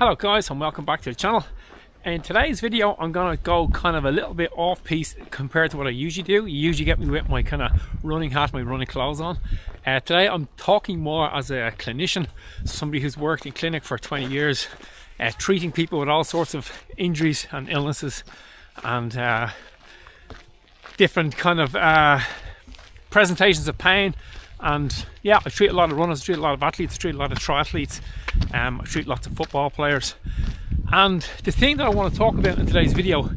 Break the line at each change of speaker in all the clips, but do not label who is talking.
Hello guys, and welcome back to the channel. In today's video I'm going to go kind of a little bit off piece compared to what I usually do. You usually get me with my kind of running hat, my running clothes on. Today I'm talking more as a clinician, somebody who's worked in clinic for 20 years, treating people with all sorts of injuries and illnesses and different kind of presentations of pain. And yeah, I treat a lot of runners, I treat a lot of athletes, I treat a lot of triathletes, I treat lots of football players. And the thing that I want to talk about in today's video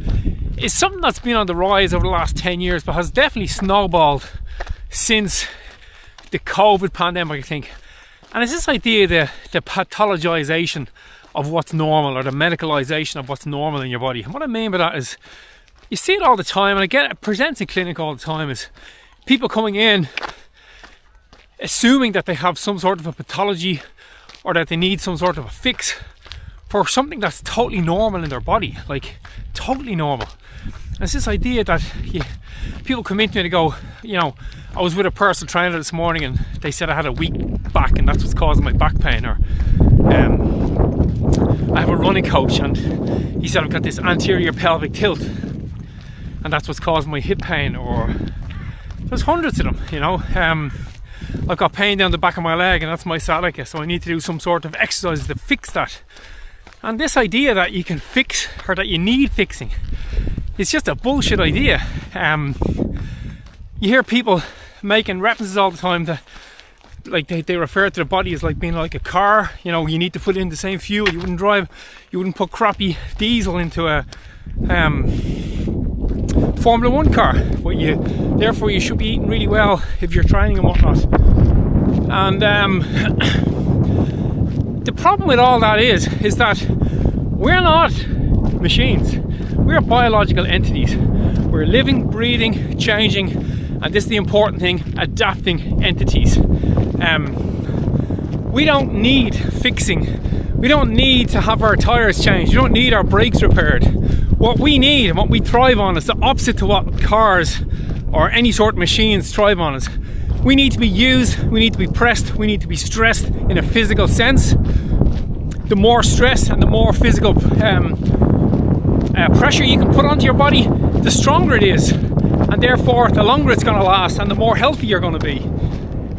is something that's been on the rise over the last 10 years, but has definitely snowballed since the COVID pandemic, I think. And it's this idea, the pathologization of what's normal, or the medicalization of what's normal in your body. And what I mean by that is, you see it all the time, and I get it presents in clinic all the time, is people coming in assuming that they have some sort of a pathology or that they need some sort of a fix for something that's totally normal in their body, like totally normal. And it's this idea that people come into me and they go, you know, I was with a personal trainer this morning and they said I had a weak back and that's what's causing my back pain. Or I have a running coach and he said I've got this anterior pelvic tilt and that's what's causing my hip pain. Or there's hundreds of them, you know. I've got pain down the back of my leg and that's my sciatica, so I need to do some sort of exercise to fix that. And this idea that you can fix, or that you need fixing, it's just a bullshit idea. You hear people making references all the time that, like, they refer to the body as like being like a car. You know, you need to put in the same fuel. You wouldn't put crappy diesel into a Formula 1 car, but therefore you should be eating really well if you're training and whatnot. And the problem with all that is that we're not machines. We're biological entities. We're living, breathing, changing, and this is the important thing, adapting entities. We don't need fixing. We don't need to have our tires changed. We don't need our brakes repaired. What we need and what we thrive on is the opposite to what cars or any sort of machines thrive on. Is we need to be used, we need to be pressed, we need to be stressed in a physical sense. The more stress and the more physical pressure you can put onto your body, the stronger it is, and therefore the longer it's going to last and the more healthy you're going to be.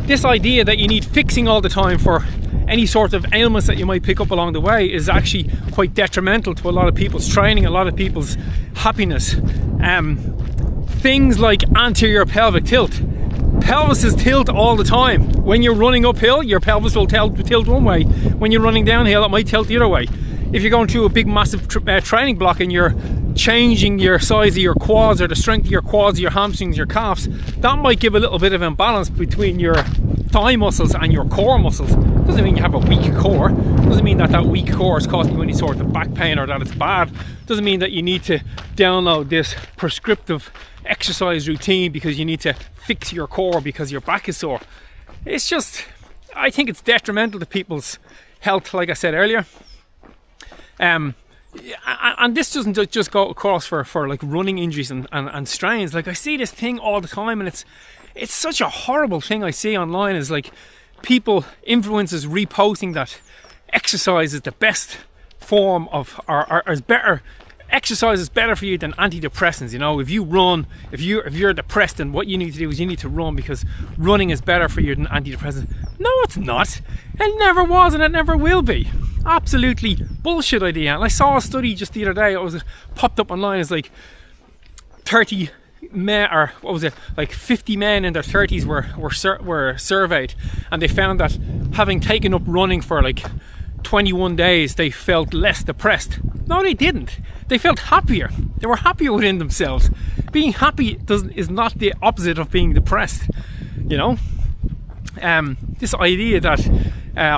This idea that you need fixing all the time for any sort of ailments that you might pick up along the way is actually quite detrimental to a lot of people's training, a lot of people's happiness. Things like anterior pelvic tilt. Pelvises tilt all the time. When you're running uphill, your pelvis will tilt one way. When you're running downhill, it might tilt the other way. If you're going through a big massive training block and you're changing your size of your quads or the strength of your quads, your hamstrings, your calves, that might give a little bit of imbalance between your thigh muscles and your core muscles. Doesn't mean you have a weak core. Doesn't mean that weak core is causing you any sort of back pain or that it's bad. Doesn't mean that you need to download this prescriptive exercise routine because you need to fix your core because your back is sore. It's just, I think it's detrimental to people's health, like I said earlier. And this doesn't just go across for like running injuries and strains. Like, I see this thing all the time, and it's such a horrible thing I see online, is like people, influencers, reposting that exercise is the best form of, or is better. Exercise is better for you than antidepressants. You know, if you run, if you're depressed, then what you need to do is you need to run because running is better for you than antidepressants. No, it's not. It never was, and it never will be. Absolutely bullshit idea. And I saw a study just the other day. It was popped up online. It's like 30 men, or what was it? Like 50 men in their 30s were surveyed, and they found that having taken up running for like 21 days, they felt less depressed. No, they didn't. They felt happier. They were happier within themselves. Being happy is not the opposite of being depressed. You know, this idea that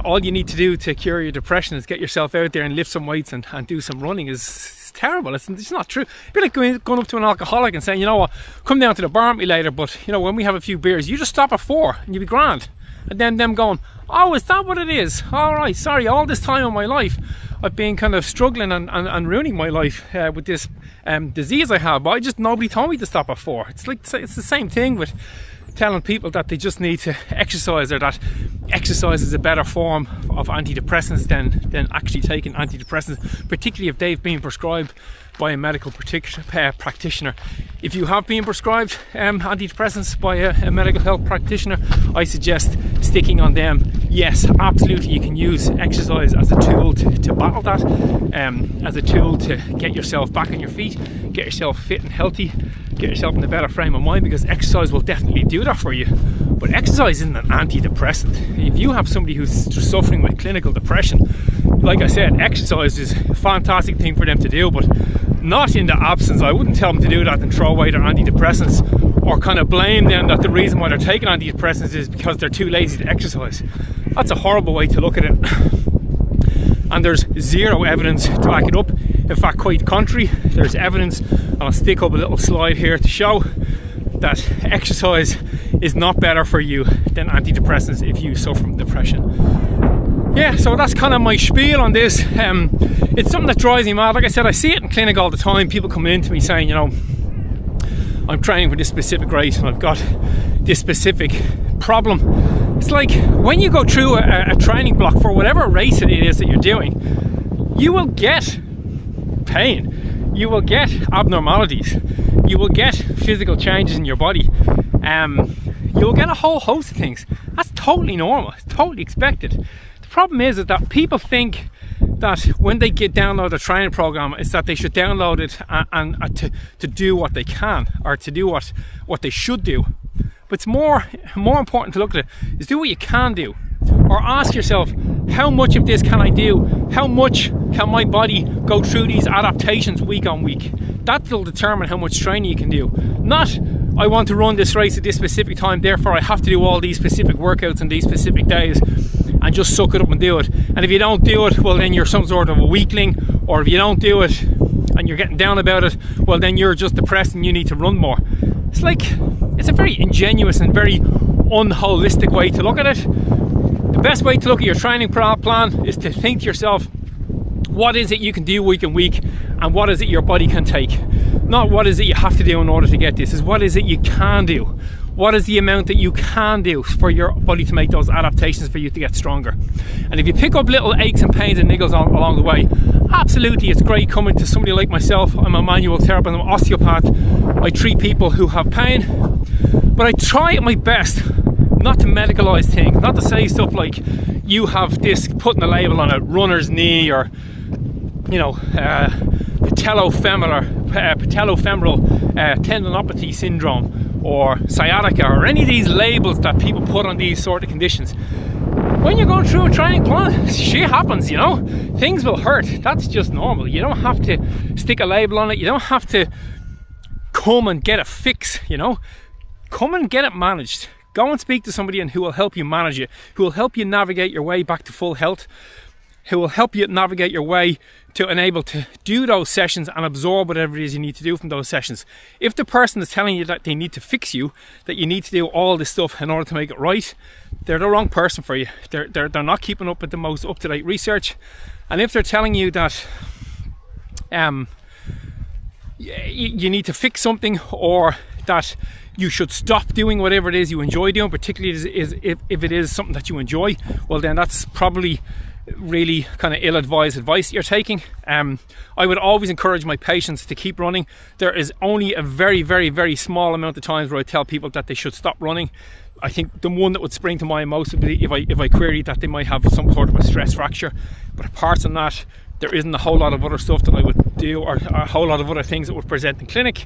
all you need to do to cure your depression is get yourself out there and lift some weights and do some running is terrible. It's not true. It'd be like going up to an alcoholic and saying, you know what, come down to the bar with me later, but you know, when we have a few beers, you just stop at 4 and you'll be grand. And then them going, oh, is that what it is? All right, sorry, all this time in my life I've been kind of struggling and ruining my life with this disease I have, but nobody told me to stop at 4. It's the same thing with telling people that they just need to exercise, or that exercise is a better form of antidepressants than actually taking antidepressants, particularly if they've been prescribed by a medical practitioner. If you have been prescribed antidepressants by a medical health practitioner, I suggest sticking on them. Yes, absolutely, you can use exercise as a tool to battle that, as a tool to get yourself back on your feet, get yourself fit and healthy, get yourself in a better frame of mind, because exercise will definitely do that for you. But exercise isn't an antidepressant. If you have somebody who's suffering with clinical depression, like I said, exercise is a fantastic thing for them to do, but not in the absence. I wouldn't tell them to do that and throw away their antidepressants, or kind of blame them that the reason why they're taking antidepressants is because they're too lazy to exercise. That's a horrible way to look at it. And there's zero evidence to back it up. In fact, quite the contrary, there's evidence, and I'll stick up a little slide here to show that exercise is not better for you than antidepressants if you suffer from depression. Yeah, so that's kind of my spiel on this. It's something that drives me mad. Like I said, I see it in clinic all the time. People coming in to me saying, you know, I'm training for this specific race and I've got this specific problem. It's like when you go through a training block for whatever race it is that you're doing, you will get pain, you will get abnormalities, you will get physical changes in your body, you'll get a whole host of things. That's totally normal, it's totally expected. The problem is that people think that when they get download a training program, it's that they should download it and to do what they can, or to do what they should do. But it's more important to look at it is do what you can do, or ask yourself, how much of this can I do? How much can my body go through these adaptations week on week? That will determine how much training you can do. Not, I want to run this race at this specific time, therefore I have to do all these specific workouts on these specific days, and just suck it up and do it. And if you don't do it, well then you're some sort of a weakling, or if you don't do it and you're getting down about it, well then you're just depressed and you need to run more. It's like, it's a very ingenuous and very unholistic way to look at it. The best way to look at your training plan is to think to yourself, what is it you can do week on week, and what is it your body can take? Not what is it you have to do in order to get this, is what is it you can do? What is the amount that you can do for your body to make those adaptations for you to get stronger? And if you pick up little aches and pains and niggles along the way, absolutely it's great coming to somebody like myself. I'm a manual therapist, I'm an osteopath. I treat people who have pain, but I try my best not to medicalize things, not to say stuff like you have this, putting a label on it, runner's knee, or you know, patellofemoral tendinopathy syndrome, or sciatica, or any of these labels that people put on these sort of conditions. When you're going through a training plan, shit happens, you know, things will hurt. That's just normal. You don't have to stick a label on it. You don't have to come and get a fix, you know. Come and get it managed. Go and speak to somebody who will help you manage it, who will help you navigate your way back to full health, who will help you navigate your way to enable to do those sessions and absorb whatever it is you need to do from those sessions. If the person is telling you that they need to fix you, that you need to do all this stuff in order to make it right, they're the wrong person for you. They're not keeping up with the most up-to-date research. And if they're telling you that you need to fix something, or that you should stop doing whatever it is you enjoy doing, particularly if it is something that you enjoy, well then that's probably really kind of ill-advised advice you're taking. I would always encourage my patients to keep running. There is only a very, very, very small amount of times where I tell people that they should stop running. I think the one that would spring to mind most would be if I queried that they might have some sort of a stress fracture. But apart from that, there isn't a whole lot of other stuff that I would do, or a whole lot of other things that would present in clinic.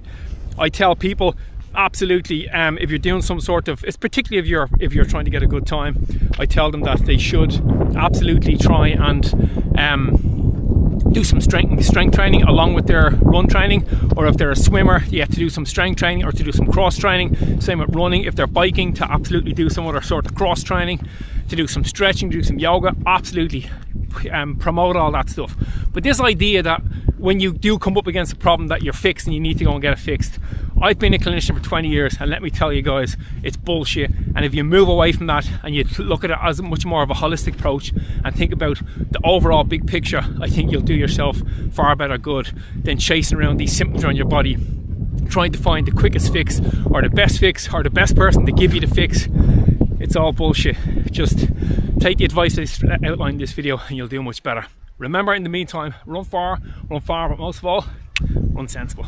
I tell people, absolutely, if you're doing some sort of, it's particularly if you're trying to get a good time, I tell them that they should absolutely try and do some strength training along with their run training. Or if they're a swimmer, you have to do some strength training, or to do some cross training. Same with running. If they're biking, to absolutely do some other sort of cross training, to do some stretching, do some yoga. Absolutely promote all that stuff. But this idea that when you do come up against a problem that you're fixed and you need to go and get it fixed, I've been a clinician for 20 years, and let me tell you guys, it's bullshit. And if you move away from that and you look at it as much more of a holistic approach and think about the overall big picture, I think you'll do yourself far better good than chasing around these symptoms on your body trying to find the quickest fix or the best person to give you the fix. It's all bullshit. Just take the advice that's outlined in this video and you'll do much better. Remember, in the meantime, run far, but most of all, run sensible.